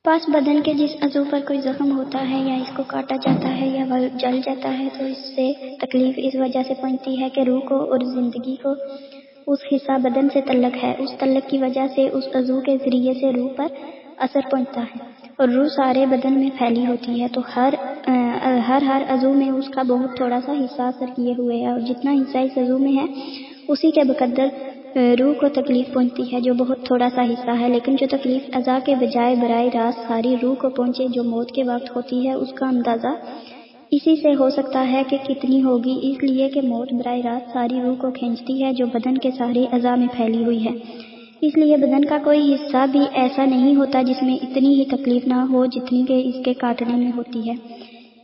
پس بدن کے جس عضو پر کوئی زخم ہوتا ہے یا اس کو کاٹا جاتا ہے یا وہ جل جاتا ہے تو اس سے تکلیف اس وجہ سے پہنچتی ہے کہ روح کو اور زندگی کو اس حصہ بدن سے تعلق ہے، اس تعلق کی وجہ سے اس عضو کے ذریعے سے روح پر اثر پہنچتا ہے اور روح سارے بدن میں پھیلی ہوتی ہے، تو ہر عضو میں اس کا بہت تھوڑا سا حصہ اثر کیے ہوئے ہے، اور جتنا حصہ اس عضو میں ہے اسی کے بقدر روح کو تکلیف پہنچتی ہے جو بہت تھوڑا سا حصہ ہے، لیکن جو تکلیف اعضاء کے بجائے براہ راست ساری روح کو پہنچے جو موت کے وقت ہوتی ہے اس کا اندازہ اسی سے ہو سکتا ہے کہ کتنی ہوگی، اس لیے کہ موت براہ راست ساری روح کو کھینچتی ہے جو بدن کے سارے اعضاء میں پھیلی ہوئی ہے۔ اس لیے بدن کا کوئی حصہ بھی ایسا نہیں ہوتا جس میں اتنی ہی تکلیف نہ ہو جتنی کہ اس کے کاٹنے میں ہوتی ہے،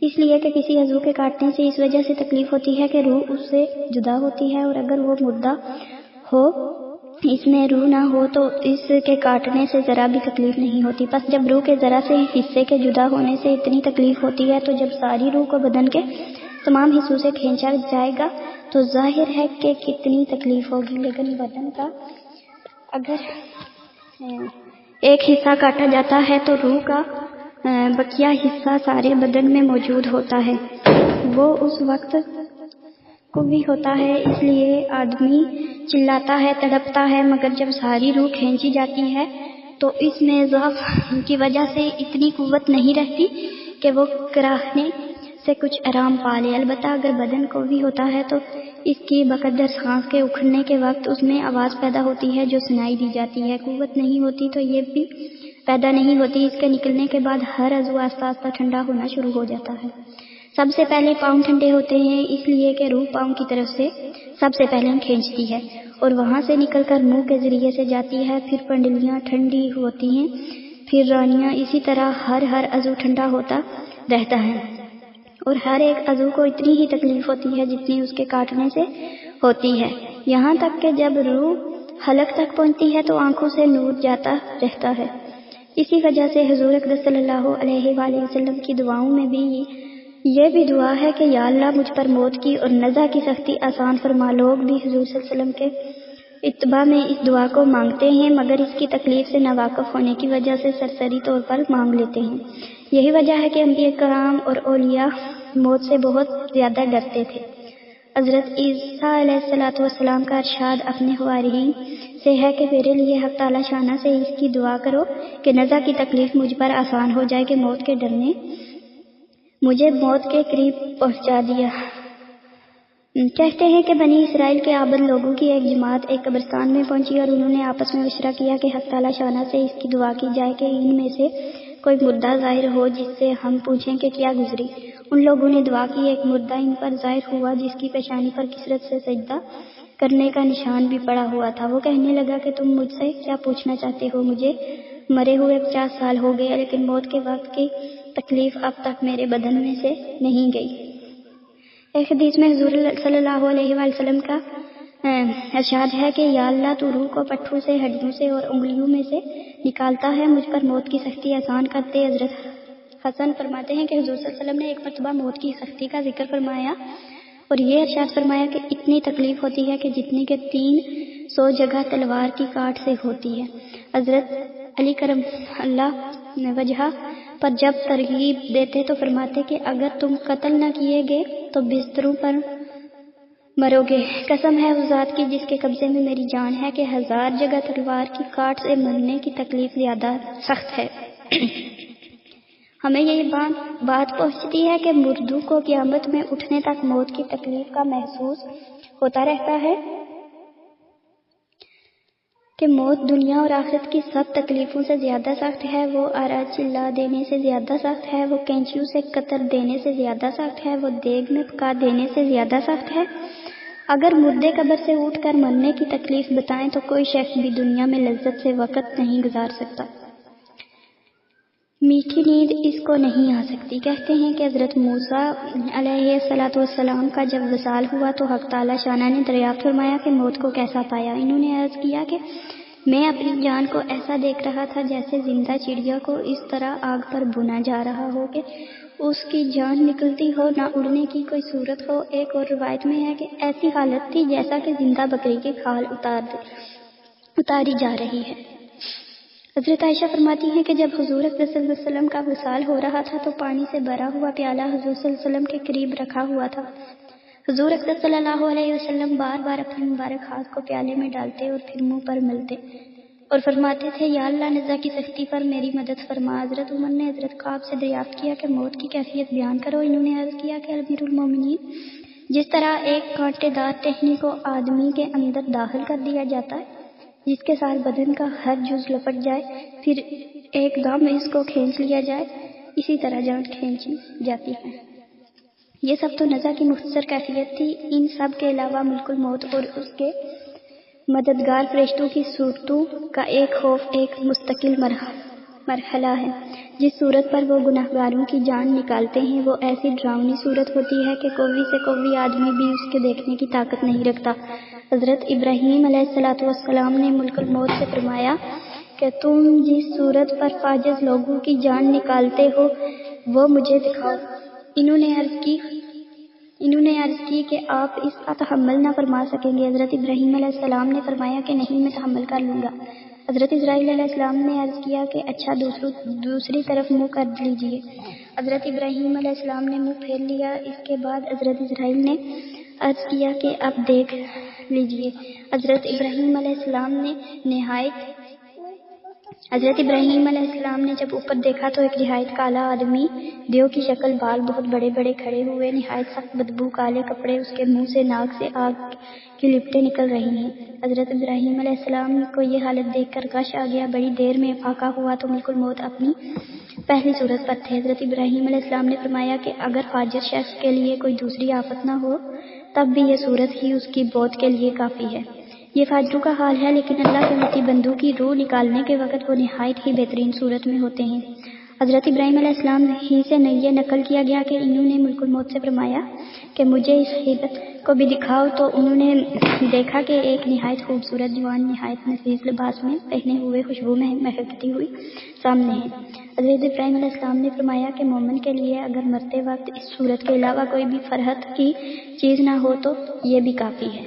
اس لیے کہ کسی عضو کے کاٹنے سے اس وجہ سے تکلیف ہوتی ہے کہ روح اس سے جدا ہوتی ہے، اور اگر وہ مردہ ہو اس میں روح نہ ہو تو اس کے کاٹنے سے ذرا بھی تکلیف نہیں ہوتی۔ پس جب روح کے ذرا سے حصے کے جدا ہونے سے اتنی تکلیف ہوتی ہے تو جب ساری روح کو بدن کے تمام حصوں سے کھینچا جائے گا تو ظاہر ہے کہ کتنی تکلیف ہوگی، لیکن بدن کا اگر ایک حصہ کاٹا جاتا ہے تو روح کا بقیہ حصہ سارے بدن میں موجود ہوتا ہے، وہ اس وقت قوی ہوتا ہے، اس لیے آدمی چلاتا ہے، تڑپتا ہے، مگر جب ساری روح کھینچی جاتی ہے تو اس میں ضعف کی وجہ سے اتنی قوت نہیں رہتی کہ وہ کراہنے سے کچھ آرام پا لے۔ البتہ اگر بدن قوی ہوتا ہے تو اس کی بقدر سانس کے اکھڑنے کے وقت اس میں آواز پیدا ہوتی ہے جو سنائی دی جاتی ہے، قوت نہیں ہوتی تو یہ بھی پیدا نہیں ہوتی۔ اس کے نکلنے کے بعد ہر عضو آہستہ آہستہ ٹھنڈا ہونا شروع ہو جاتا ہے۔ سب سے پہلے پاؤں ٹھنڈے ہوتے ہیں، اس لیے کہ روح پاؤں کی طرف سے سب سے پہلے کھینچتی ہے اور وہاں سے نکل کر منہ کے ذریعے سے جاتی ہے، پھر پنڈلیاں ٹھنڈی ہوتی ہیں، پھر رانیاں، اسی طرح ہر عضو ٹھنڈا ہوتا رہتا ہے، اور ہر ایک عضو کو اتنی ہی تکلیف ہوتی ہے جتنی اس کے کاٹنے سے ہوتی ہے، یہاں تک کہ جب روح حلق تک پہنچتی ہے تو آنکھوں سے نور جاتا رہتا ہے۔ اسی وجہ سے حضور اقدس صلی اللہ علیہ وآلہ وسلم کی دعاؤں میں بھی یہ بھی دعا ہے کہ یا اللہ مجھ پر موت کی اور نزع کی سختی آسان فرما۔ لوگ بھی حضور صلی اللہ علیہ وسلم کے اتباع میں اس دعا کو مانگتے ہیں مگر اس کی تکلیف سے ناواقف ہونے کی وجہ سے سرسری طور پر مانگ لیتے ہیں۔ یہی وجہ ہے کہ انبیاء کرام اور اولیاء موت سے بہت زیادہ ڈرتے تھے۔ حضرت عیسیٰ علیہ السلام کا ارشاد اپنے حواریین سے ہے کہ میرے لیے حق تعالی شانہ سے اس کی دعا کرو کہ نزع کی تکلیف مجھ پر آسان ہو جائے کہ موت کے ڈر نے مجھے موت کے قریب پہنچا دیا۔ کہتے ہیں کہ بنی اسرائیل کے عابد لوگوں کی ایک جماعت ایک قبرستان میں پہنچی اور انہوں نے آپس میں مشورہ کیا کہ حق تعالی شانہ سے اس کی دعا کی جائے کہ ان میں سے کوئی مردہ ظاہر ہو جس سے ہم پوچھیں کہ کیا گزری۔ ان لوگوں نے دعا کی، ایک مردہ ان پر ظاہر ہوا جس کی پیشانی پر کثرت سے سجدہ کرنے کا نشان بھی پڑا ہوا تھا۔ وہ کہنے لگا کہ تم مجھ سے کیا پوچھنا چاہتے ہو؟ مجھے مرے ہوئے 50 سال ہو گئے لیکن موت کے وقت کی تکلیف اب تک میرے بدن میں سے نہیں گئی۔ ایک حدیث میں حضور صلی اللہ علیہ وآلہ وسلم کا ارشاد ہے کہ یا اللہ تو روح کو پٹھوں سے، ہڈیوں سے اور انگلیوں میں سے نکالتا ہے، مجھ پر موت کی سختی آسان کرتے۔ حضرت حسن فرماتے ہیں کہ حضور صلی اللہ علیہ وسلم نے ایک مرتبہ موت کی سختی کا ذکر فرمایا اور یہ ارشاد فرمایا کہ اتنی تکلیف ہوتی ہے کہ جتنی کہ 300 جگہ تلوار کی کاٹ سے ہوتی ہے۔ حضرت علی کرم اللہ وجہہ پر جب ترغیب دیتے تو فرماتے کہ اگر تم قتل نہ کیے گئے تو بستروں پر مرو گے، قسم ہے اس ذات کی جس کے قبضے میں میری جان ہے کہ 1000 جگہ تلوار کی کاٹ سے مرنے کی تکلیف زیادہ سخت ہے۔ ہمیں یہ بات پہنچتی ہے کہ مردوں کو قیامت میں اٹھنے تک موت کی تکلیف کا محسوس ہوتا رہتا ہے، کہ موت دنیا اور آخرت کی سب تکلیفوں سے زیادہ سخت ہے، وہ آرا چلا دینے سے زیادہ سخت ہے، وہ کینچیوں سے قطر دینے سے زیادہ سخت ہے، وہ دیگ میں پکا دینے سے زیادہ سخت ہے۔ اگر مردے قبر سے اٹھ کر مرنے کی تکلیف بتائیں تو کوئی شخص بھی دنیا میں لذت سے وقت نہیں گزار سکتا، میٹھی نیند اس کو نہیں آ سکتی۔ کہتے ہیں کہ حضرت موسیٰ علیہ السلام کا جب وصال ہوا تو حق تعالی شانہ نے دریافت فرمایا کہ موت کو کیسا پایا۔ انہوں نے عرض کیا کہ میں اپنی جان کو ایسا دیکھ رہا تھا جیسے زندہ چڑیا کو اس طرح آگ پر بھونا جا رہا ہو کہ اس کی جان نکلتی ہو، نہ اڑنے کی کوئی صورت ہو۔ ایک اور روایت میں ہے کہ ایسی حالت تھی جیسا کہ زندہ بکری کی کھال اتاری جا رہی ہے۔ حضرت عائشہ فرماتی ہیں کہ جب حضور اکرم صلی اللہ علیہ وسلم کا وصال ہو رہا تھا تو پانی سے بھرا ہوا پیالہ حضور صلی اللہ علیہ وسلم کے قریب رکھا ہوا تھا۔ حضور اکرم صلی اللہ علیہ وسلم بار بار اپنے مبارک ہاتھ کو پیالے میں ڈالتے اور پھر منہ پر ملتے اور فرماتے تھے، یا اللہ نزا کی سختی پر میری مدد فرما۔ حضرت عمر نے حضرت کعب سے دریافت کیا کہ موت کی کیفیت بیان کرو۔ انہوں نے عرض کیا کہ امیر المومنین، جس طرح ایک کانٹے دار ٹہنی کو آدمی کے اندر داخل کر دیا جاتا ہے جس کے ساتھ بدن کا ہر جز لپٹ جائے، پھر ایک دم اس کو کھینچ لیا جائے، اسی طرح جان کھینچی جاتی ہے۔ یہ سب تو نزا کی مختصر کیفیت تھی۔ ان سب کے علاوہ ملک الموت اور اس کے مددگار فرشتوں کی صورتوں کا ایک خوف ایک مستقل مرحلہ ہے۔ جس صورت پر وہ گناہگاروں کی جان نکالتے ہیں وہ ایسی ڈراؤنی صورت ہوتی ہے کہ کوئی سے کوئی آدمی بھی اس کے دیکھنے کی طاقت نہیں رکھتا۔ حضرت ابراہیم علیہ السلام نے ملک الموت سے فرمایا کہ تم جس صورت پر فاجر لوگوں کی جان نکالتے ہو وہ مجھے دکھاؤ۔ انہوں نے عرض کی کہ آپ اس کا تحمل نہ فرما سکیں گے۔ حضرت ابراہیم علیہ السلام نے فرمایا کہ نہیں، میں تحمل کر لوں گا۔ حضرت اسرائیل علیہ السلام نے عرض کیا کہ اچھا دوسری طرف منہ کر لیجئے۔ حضرت ابراہیم علیہ السلام نے منہ پھیر لیا۔ اس کے بعد حضرت اسرائیل نے عرض کیا کہ اب دیکھ لیجئے۔ حضرت ابراہیم علیہ السلام نے جب اوپر دیکھا تو ایک نہایت کالا آدمی، دیو کی شکل، بال بہت بڑے بڑے کھڑے ہوئے، نہایت سخت بدبو، کالے کپڑے، اس کے منہ سے ناک سے آگ کی لپٹیں نکل رہی ہیں۔ حضرت ابراہیم علیہ السلام کو یہ حالت دیکھ کر غش آ گیا۔ بڑی دیر میں افاقہ ہوا تو ملک الموت اپنی پہلی صورت پر تھے۔ حضرت ابراہیم علیہ السلام نے فرمایا کہ اگر فاجر شخص کے لیے کوئی دوسری آفت نہ ہو تب بھی یہ صورت ہی اس کی موت کے لیے کافی ہے۔ یہ فاجروں کا حال ہے، لیکن اللہ کے متی بندوں کی روح نکالنے کے وقت وہ نہایت ہی بہترین صورت میں ہوتے ہیں۔ حضرت ابراہیم علیہ السلام ہی سے یہ نقل کیا گیا کہ انہوں نے ملک الموت سے فرمایا کہ مجھے اس ہیبت کو بھی دکھاؤ، تو انہوں نے دیکھا کہ ایک نہایت خوبصورت جوان نہایت نفیس لباس میں پہنے ہوئے خوشبو میں مہکتی ہوئی سامنے ہے۔ حضرت ابراہیم علیہ السلام نے فرمایا کہ مومن کے لیے اگر مرتے وقت اس صورت کے علاوہ کوئی بھی فرحت کی چیز نہ ہو تو یہ بھی کافی ہے۔